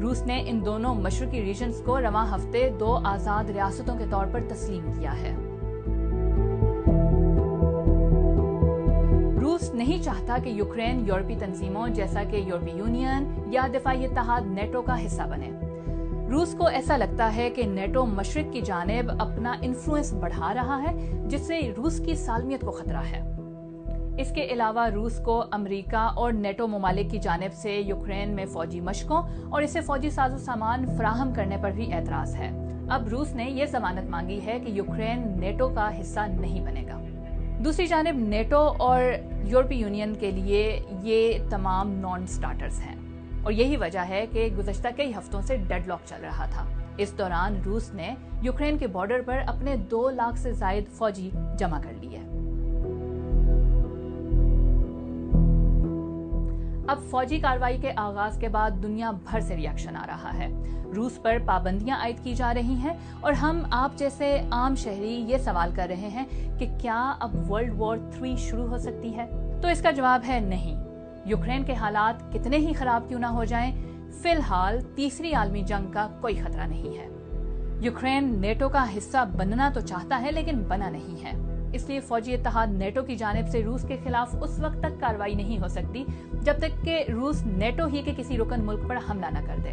روس نے ان دونوں مشرقی ریجنز کو رواں ہفتے 2 آزاد ریاستوں کے طور پر تسلیم کیا ہے۔ روس نہیں چاہتا کہ یوکرین یورپی تنظیموں جیسا کہ یورپی یونین یا دفاعی اتحاد نیٹو کا حصہ بنے۔ روس کو ایسا لگتا ہے کہ نیٹو مشرق کی جانب اپنا انفلوئنس بڑھا رہا ہے، جس سے روس کی سالمیت کو خطرہ ہے۔ اس کے علاوہ روس کو امریکہ اور نیٹو ممالک کی جانب سے یوکرین میں فوجی مشقوں اور اسے فوجی ساز و سامان فراہم کرنے پر بھی اعتراض ہے۔ اب روس نے یہ ضمانت مانگی ہے کہ یوکرین نیٹو کا حصہ نہیں بنے گا۔ دوسری جانب نیٹو اور یورپی یونین کے لیے یہ تمام نان سٹارٹرز ہیں، اور یہی وجہ ہے کہ گزشتہ کئی ہفتوں سے ڈیڈ لاک چل رہا تھا۔ اس دوران روس نے یوکرین کے بارڈر پر اپنے 2 لاکھ سے زائد فوجی جمع کر لیے۔ اب فوجی کارروائی کے آغاز کے بعد دنیا بھر سے ری ایکشن آ رہا ہے۔ روس پر پابندیاں عائد کی جا رہی ہیں، اور ہم آپ جیسے عام شہری یہ سوال کر رہے ہیں کہ کیا اب ورلڈ وار 3 شروع ہو سکتی ہے؟ تو اس کا جواب ہے نہیں۔ یوکرین کے حالات کتنے ہی خراب کیوں نہ ہو جائیں، فی الحال تیسری عالمی جنگ کا کوئی خطرہ نہیں ہے۔ یوکرین نیٹو کا حصہ بننا تو چاہتا ہے لیکن بنا نہیں ہے، اس لیے فوجی اتحاد نیٹو کی جانب سے روس کے خلاف اس وقت تک کارروائی نہیں ہو سکتی جب تک کہ روس نیٹو ہی کے کسی رکن ملک پر حملہ نہ کر دے۔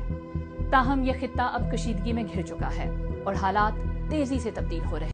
تاہم یہ خطہ اب کشیدگی میں گھر چکا ہے اور حالات تیزی سے تبدیل ہو رہے ہیں۔